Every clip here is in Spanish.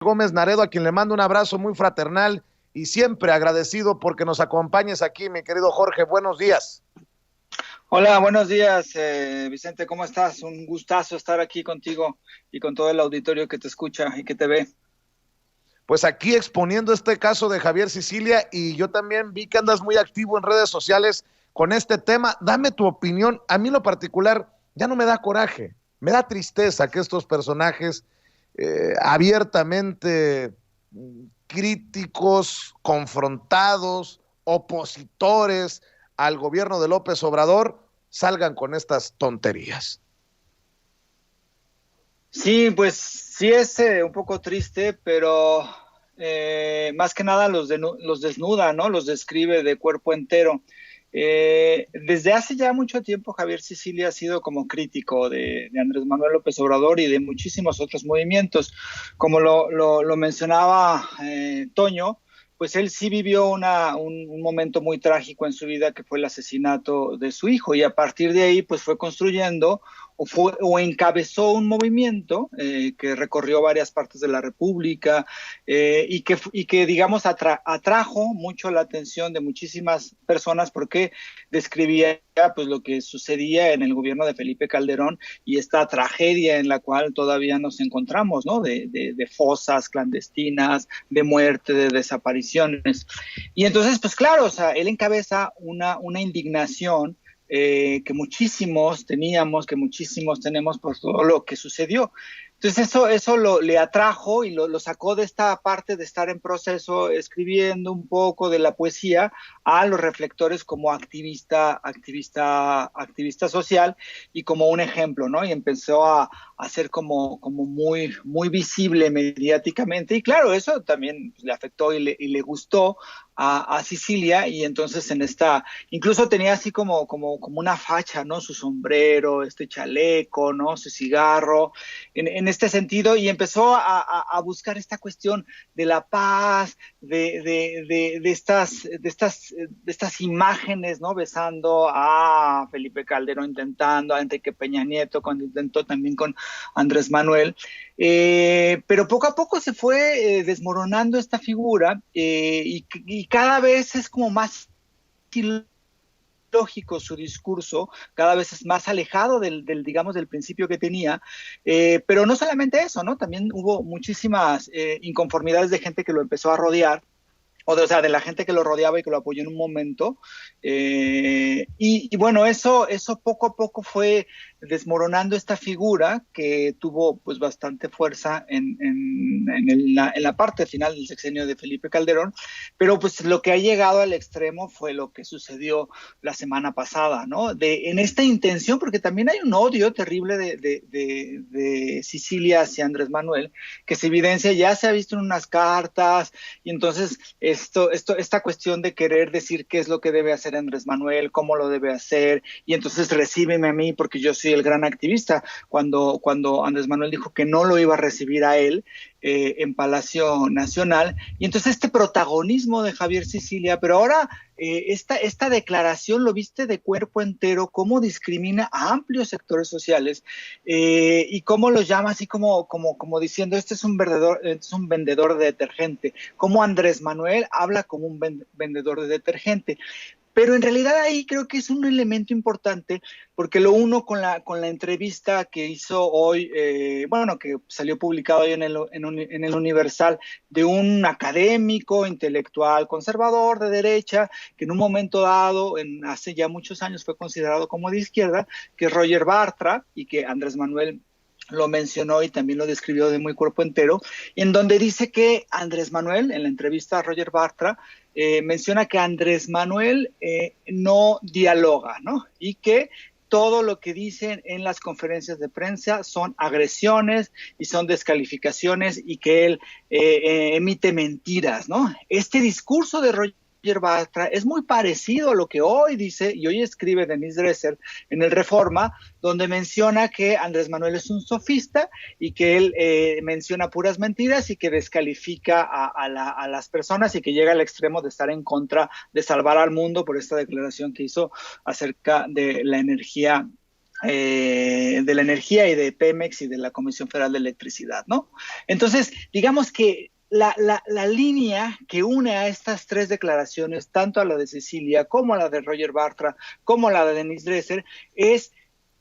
Gómez Naredo, a quien le mando un abrazo muy fraternal y siempre agradecido porque nos acompañes aquí, mi querido Jorge. Buenos días. Hola, buenos días, Vicente, ¿cómo estás? Un gustazo estar aquí contigo y con todo el auditorio que te escucha y que te ve. Pues aquí exponiendo este caso de Javier Sicilia, y yo también vi que andas muy activo en redes sociales con este tema. Dame tu opinión. A mí en lo particular ya no me da coraje, me da tristeza que estos personajes abiertamente críticos, confrontados, opositores al gobierno de López Obrador, salgan con estas tonterías. Sí, pues sí es un poco triste, pero más que nada los desnuda, ¿no? Los describe de cuerpo entero. Desde hace ya mucho tiempo Javier Sicilia ha sido como crítico de Andrés Manuel López Obrador y de muchísimos otros movimientos. Como lo mencionaba Toño, pues él sí vivió un momento muy trágico en su vida que fue el asesinato de su hijo y a partir de ahí pues fue construyendo o encabezó un movimiento que recorrió varias partes de la República y que digamos, atrajo mucho la atención de muchísimas personas porque describía pues lo que sucedía en el gobierno de Felipe Calderón y esta tragedia en la cual todavía nos encontramos, ¿no? De fosas clandestinas, de muerte, de desapariciones. Y entonces, pues claro, o sea, él encabeza una indignación que muchísimos teníamos, que muchísimos tenemos por todo lo que sucedió. Entonces le atrajo y lo sacó de esta parte de estar en proceso, escribiendo un poco de la poesía a los reflectores como activista social y como un ejemplo, ¿no? Y empezó a ser como muy, muy visible mediáticamente. Y claro, eso también le afectó y le gustó a Sicilia y entonces incluso tenía así como una facha, ¿no? Su sombrero, este chaleco, ¿no? Su cigarro, en este sentido, y empezó a buscar esta cuestión de la paz, de estas imágenes, ¿no? Besando a Felipe Calderón, intentando, a Enrique Peña Nieto, cuando intentó también con Andrés Manuel. Pero poco a poco se fue desmoronando esta figura y cada vez es como más lógico su discurso, cada vez es más alejado digamos, del principio que tenía, pero no solamente eso, ¿no? También hubo muchísimas inconformidades de gente que lo empezó a rodear, o sea, de la gente que lo rodeaba y que lo apoyó en un momento. Y bueno, eso poco a poco fue desmoronando esta figura que tuvo pues bastante fuerza en la parte final del sexenio de Felipe Calderón, pero pues lo que ha llegado al extremo fue lo que sucedió la semana pasada, ¿no? En esta intención, porque también hay un odio terrible de Sicilia hacia Andrés Manuel, que se evidencia, ya se ha visto en unas cartas, y entonces esta cuestión de querer decir qué es lo que debe hacer Andrés Manuel, cómo lo debe hacer, y entonces recíbeme a mí porque yo soy el gran activista, cuando Andrés Manuel dijo que no lo iba a recibir a él en Palacio Nacional, y entonces este protagonismo de Javier Sicilia, pero ahora esta declaración lo viste de cuerpo entero, cómo discrimina a amplios sectores sociales y cómo los llama así como diciendo, este es un vendedor de detergente, como Andrés Manuel habla como un vendedor de detergente. Pero en realidad ahí creo que es un elemento importante porque lo uno con la entrevista que hizo hoy, bueno, que salió publicado hoy en el Universal, de un académico, intelectual, conservador, de derecha, que en un momento dado, hace ya muchos años, fue considerado como de izquierda, que es Roger Bartra, y que Andrés Manuel lo mencionó y también lo describió de muy cuerpo entero, en donde dice que Andrés Manuel, en la entrevista a Roger Bartra, menciona que Andrés Manuel no dialoga, ¿no? Y que todo lo que dicen en las conferencias de prensa son agresiones y son descalificaciones y que él emite mentiras, ¿no? Este discurso de Roger Bartra es muy parecido a lo que hoy dice y hoy escribe Denise Dresser en el Reforma, donde menciona que Andrés Manuel es un sofista y que él menciona puras mentiras y que descalifica a las personas y que llega al extremo de estar en contra de salvar al mundo por esta declaración que hizo acerca de la energía de la Energía y de Pemex y de la Comisión Federal de Electricidad, ¿no? Entonces, digamos que la línea que une a estas tres declaraciones, tanto a la de Cecilia como a la de Roger Bartra, como a la de Denise Dresser, es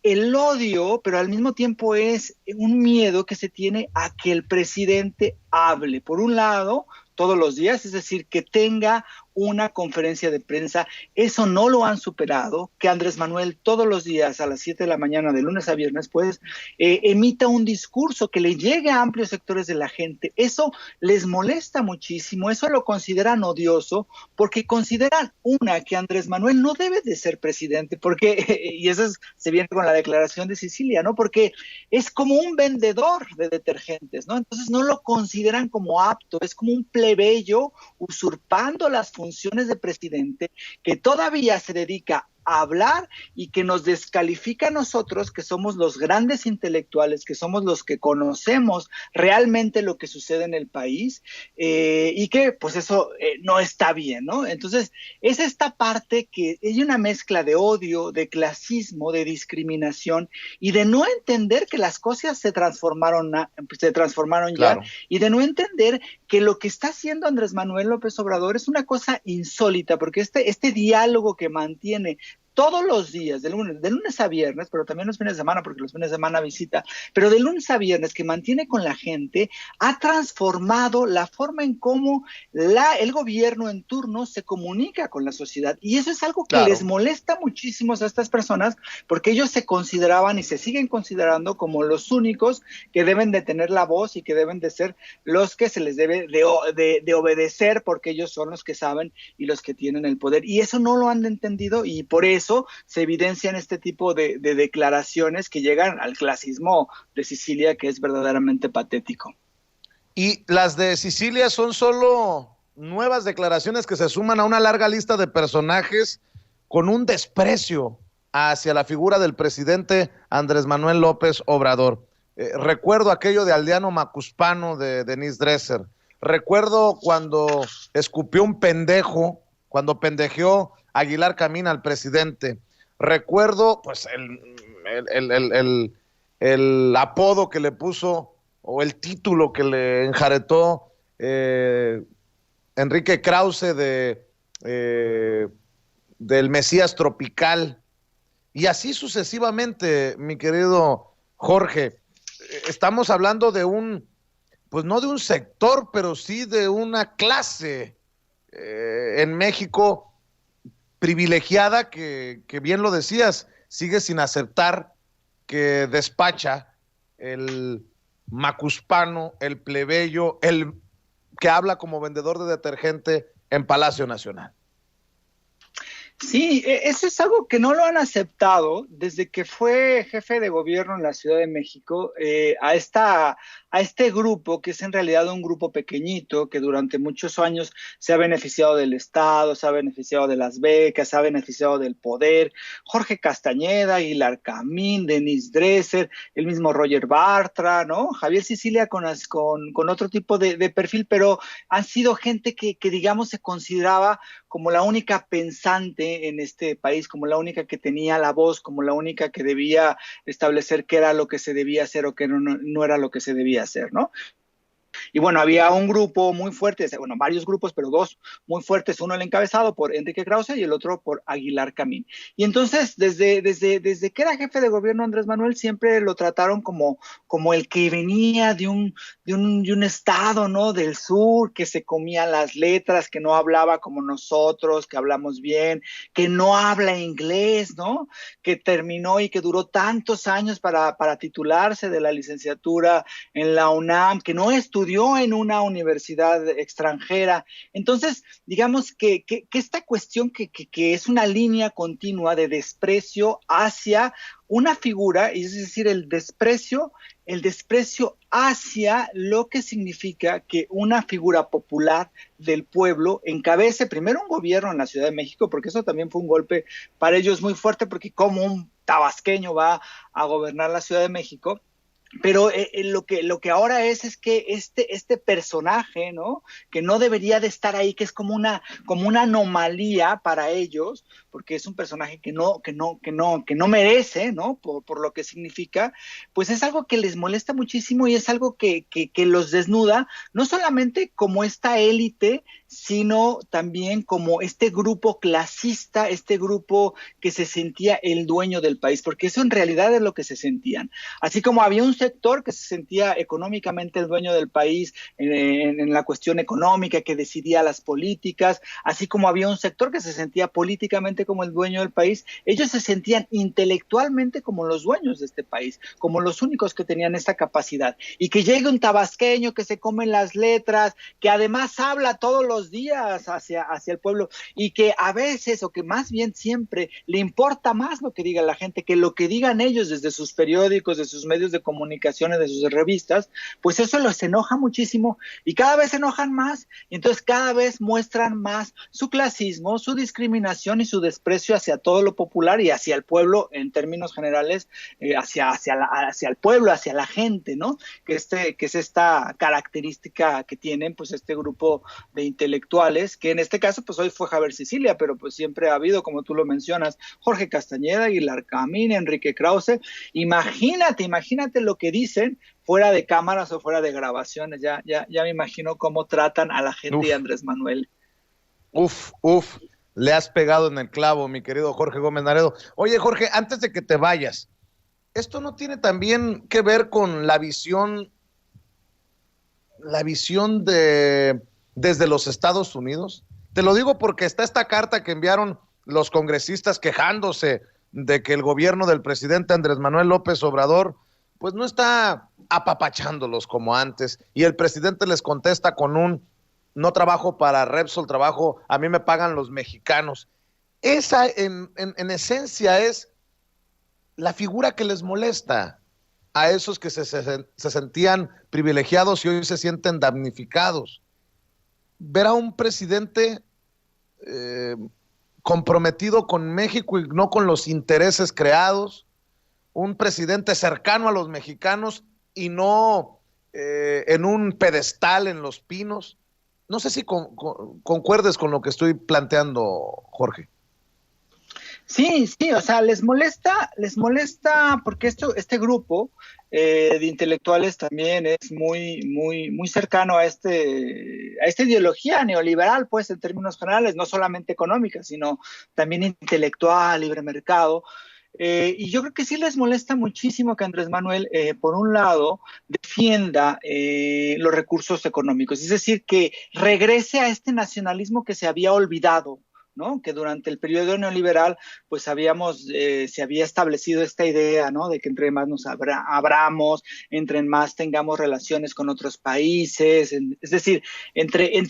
el odio, pero al mismo tiempo es un miedo que se tiene a que el presidente hable, por un lado, todos los días, es decir, que tenga una conferencia de prensa. Eso no lo han superado, que Andrés Manuel todos los días a las 7 de la mañana, de lunes a viernes, pues, emita un discurso que le llegue a amplios sectores de la gente. Eso les molesta muchísimo, eso lo consideran odioso, porque consideran, que Andrés Manuel no debe de ser presidente, porque, y eso se viene con la declaración de Sicilia, ¿no? Porque es como un vendedor de detergentes, ¿no? Entonces no lo consideran como apto, es como un plebeyo usurpando las funciones de presidente, que todavía se dedica a hablar y que nos descalifica a nosotros, que somos los grandes intelectuales, que somos los que conocemos realmente lo que sucede en el país, y que pues eso no está bien, ¿no? Entonces es esta parte que hay una mezcla de odio, de clasismo, de discriminación y de no entender que las cosas se transformaron Claro. ya, y de no entender que lo que está haciendo Andrés Manuel López Obrador es una cosa insólita, porque este diálogo que mantiene todos los días, de lunes a viernes, pero también los fines de semana, porque los fines de semana visita, pero de lunes a viernes que mantiene con la gente, ha transformado la forma en cómo el gobierno en turno se comunica con la sociedad. Y eso es algo que les Claro. molesta muchísimo a estas personas, porque ellos se consideraban y se siguen considerando como los únicos que deben de tener la voz y que deben de ser los que se les debe de obedecer, porque ellos son los que saben y los que tienen el poder. Y eso no lo han entendido, y por eso se evidencian este tipo de declaraciones que llegan al clasismo de Sicilia, que es verdaderamente patético. Y las de Sicilia son solo nuevas declaraciones que se suman a una larga lista de personajes con un desprecio hacia la figura del presidente Andrés Manuel López Obrador. Recuerdo aquello de Aldeano Macuspano de Denise Dresser. Recuerdo cuando escupió un pendejo, cuando pendejeó Aguilar Camín al presidente. Recuerdo pues el apodo que le puso o el título que le enjaretó Enrique Krause del Mesías Tropical, y así sucesivamente, mi querido Jorge. Estamos hablando de pues no de un sector, pero sí de una clase en México privilegiada que bien lo decías, sigue sin aceptar que despacha el macuspano, el plebeyo, el que habla como vendedor de detergente en Palacio Nacional. Sí, eso es algo que no lo han aceptado desde que fue jefe de gobierno en la Ciudad de México, a este grupo, que es en realidad un grupo pequeñito, que durante muchos años se ha beneficiado del Estado, se ha beneficiado de las becas, se ha beneficiado del poder. Jorge Castañeda, Aguilar Camín, Denise Dresser, el mismo Roger Bartra, ¿no? Javier Sicilia con otro tipo de perfil, pero han sido gente que digamos se consideraba como la única pensante en este país, como la única que tenía la voz, como la única que debía establecer qué era lo que se debía hacer o qué no era lo que se debía hacer, ¿no? Y bueno, había un grupo muy fuerte, bueno, varios grupos, pero dos muy fuertes, uno el encabezado por Enrique Krause y el otro por Aguilar Camín. Y entonces, desde que era jefe de gobierno Andrés Manuel, siempre lo trataron como el que venía de un estado, ¿no? Del sur, que se comía las letras, que no hablaba como nosotros, que hablamos bien, que no habla inglés, ¿no? Que terminó y que duró tantos años para titularse de la licenciatura en la UNAM, que no estudió en una universidad extranjera. Entonces, digamos que esta cuestión que es una línea continua de desprecio hacia una figura, es decir, el desprecio hacia lo que significa que una figura popular del pueblo encabece primero un gobierno en la Ciudad de México, porque eso también fue un golpe para ellos muy fuerte, porque como un tabasqueño va a gobernar la Ciudad de México, pero lo que ahora es que este personaje, ¿no? Que no debería de estar ahí, que es como una anomalía para ellos, porque es un personaje que no merece, ¿no? Por lo que significa, pues es algo que les molesta muchísimo y es algo que los desnuda, no solamente como esta élite, sino también como este grupo clasista, este grupo que se sentía el dueño del país, porque eso en realidad es lo que se sentían. Así como había un sector que se sentía económicamente el dueño del país en la cuestión económica, que decidía las políticas, así como había un sector que se sentía políticamente como el dueño del país, ellos se sentían intelectualmente como los dueños de este país, como los únicos que tenían esta capacidad. Y que llegue un tabasqueño que se come las letras, que además habla todos los días hacia el pueblo y que a veces, o que más bien siempre, le importa más lo que diga la gente que lo que digan ellos desde sus periódicos, de sus medios de comunicación, de sus revistas, pues eso los enoja muchísimo y cada vez se enojan más y entonces cada vez muestran más su clasismo, su discriminación y su desprecio hacia todo lo popular y hacia el pueblo en términos generales, hacia el pueblo, hacia la gente, ¿no? Que es esta característica que tienen pues este grupo de intelectuales, que en este caso pues hoy fue Javier Sicilia, pero pues siempre ha habido, como tú lo mencionas, Jorge Castañeda, Aguilar Camín, Enrique Krause. Imagínate lo que dicen fuera de cámaras o fuera de grabaciones. Ya me imagino cómo tratan a la gente y a Uf, Andrés Manuel. uf, le has pegado en el clavo, mi querido Jorge Gómez Naredo. Oye, Jorge, antes de que te vayas, ¿esto no tiene también que ver con la visión de desde los Estados Unidos? Te lo digo porque está esta carta que enviaron los congresistas quejándose de que el gobierno del presidente Andrés Manuel López Obrador pues no está apapachándolos como antes y el presidente les contesta con un no trabajo para Repsol, trabajo, a mí me pagan los mexicanos. Esa en esencia es la figura que les molesta a esos que se sentían privilegiados y hoy se sienten damnificados. Ver a un presidente eh, comprometido con México y no con los intereses creados, un presidente cercano a los mexicanos y no en un pedestal en Los Pinos. No sé si concuerdes con lo que estoy planteando, Jorge. Sí, o sea, les molesta porque este grupo de intelectuales también es muy cercano a esta ideología neoliberal, pues en términos generales, no solamente económica, sino también intelectual, libre mercado. Y yo creo que sí les molesta muchísimo que Andrés Manuel, por un lado, defienda los recursos económicos, es decir, que regrese a este nacionalismo que se había olvidado, ¿no? Que durante el periodo neoliberal, pues se había establecido esta idea, ¿no? De que entre más nos abramos, entre más tengamos relaciones con otros países, es decir, este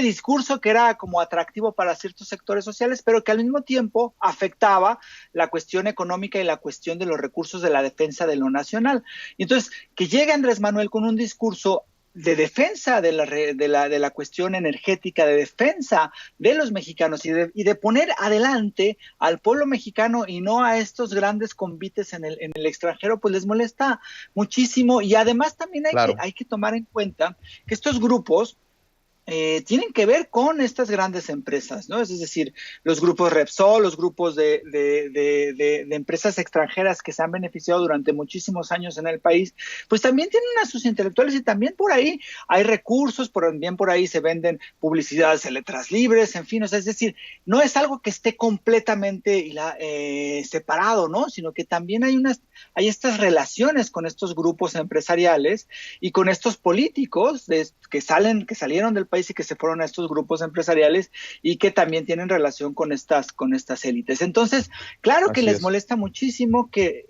discurso que era como atractivo para ciertos sectores sociales, pero que al mismo tiempo afectaba la cuestión económica y la cuestión de los recursos de la defensa de lo nacional. Y entonces, que llegue Andrés Manuel con un discurso de defensa de la cuestión energética, de defensa de los mexicanos y de poner adelante al pueblo mexicano y no a estos grandes convites en el extranjero, pues les molesta muchísimo. Y además también Claro. hay que tomar en cuenta que estos grupos tienen que ver con estas grandes empresas, ¿no? Es decir, los grupos Repsol, los grupos de empresas extranjeras que se han beneficiado durante muchísimos años en el país, pues también tienen a sus intelectuales y también por ahí hay recursos, también por ahí se venden publicidades de letras libres, en fin, o sea, es decir, no es algo que esté completamente separado, ¿no? Sino que también hay estas relaciones con estos grupos empresariales y con estos políticos que salieron del país y que se fueron a estos grupos empresariales y que también tienen relación con estas élites. Entonces, claro que Así les es. molesta muchísimo que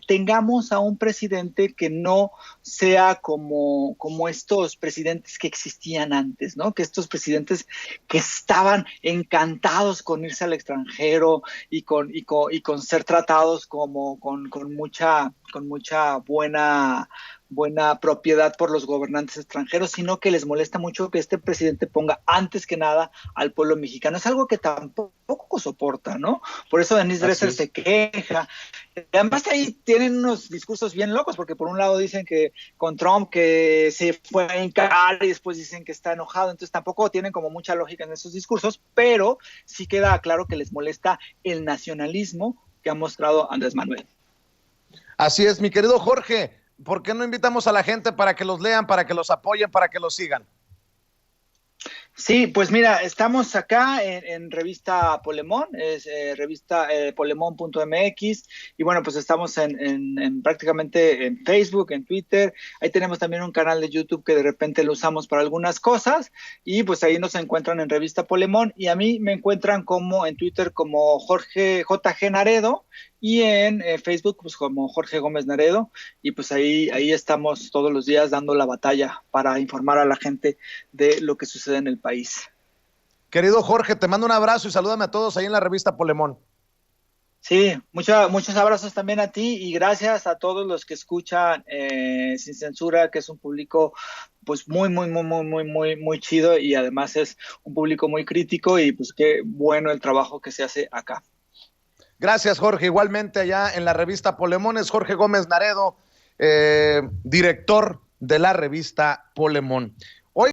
tengamos a un presidente que no sea como estos presidentes que existían antes, ¿no? Que estos presidentes que estaban encantados con irse al extranjero y con ser tratados como con mucha buena propiedad por los gobernantes extranjeros, sino que les molesta mucho que este presidente ponga antes que nada al pueblo mexicano. Es algo que tampoco soporta, ¿no? Por eso Denise Dresser se queja. Además ahí tienen unos discursos bien locos, porque por un lado dicen que con Trump que se fue a hincar y después dicen que está enojado, entonces tampoco tienen como mucha lógica en esos discursos, pero sí queda claro que les molesta el nacionalismo que ha mostrado Andrés Manuel. Así es, mi querido Jorge, ¿por qué no invitamos a la gente para que los lean, para que los apoyen, para que los sigan? Sí, pues mira, estamos acá en revista Polemón, es revista polemón.mx, y bueno, pues estamos en prácticamente en Facebook, en Twitter. Ahí tenemos también un canal de YouTube que de repente lo usamos para algunas cosas, y pues ahí nos encuentran en revista Polemón, y a mí me encuentran como en Twitter como Jorge JG Naredo, y en Facebook pues como Jorge Gómez Naredo, y pues ahí estamos todos los días dando la batalla para informar a la gente de lo que sucede en el país. Querido Jorge, te mando un abrazo y salúdame a todos ahí en la revista Polemón. Sí, muchos abrazos también a ti y gracias a todos los que escuchan Sin Censura, que es un público pues muy chido, y además es un público muy crítico, y pues qué bueno el trabajo que se hace acá. Gracias, Jorge. Igualmente allá en la revista Polemón es Jorge Gómez Naredo, director de la revista Polemón.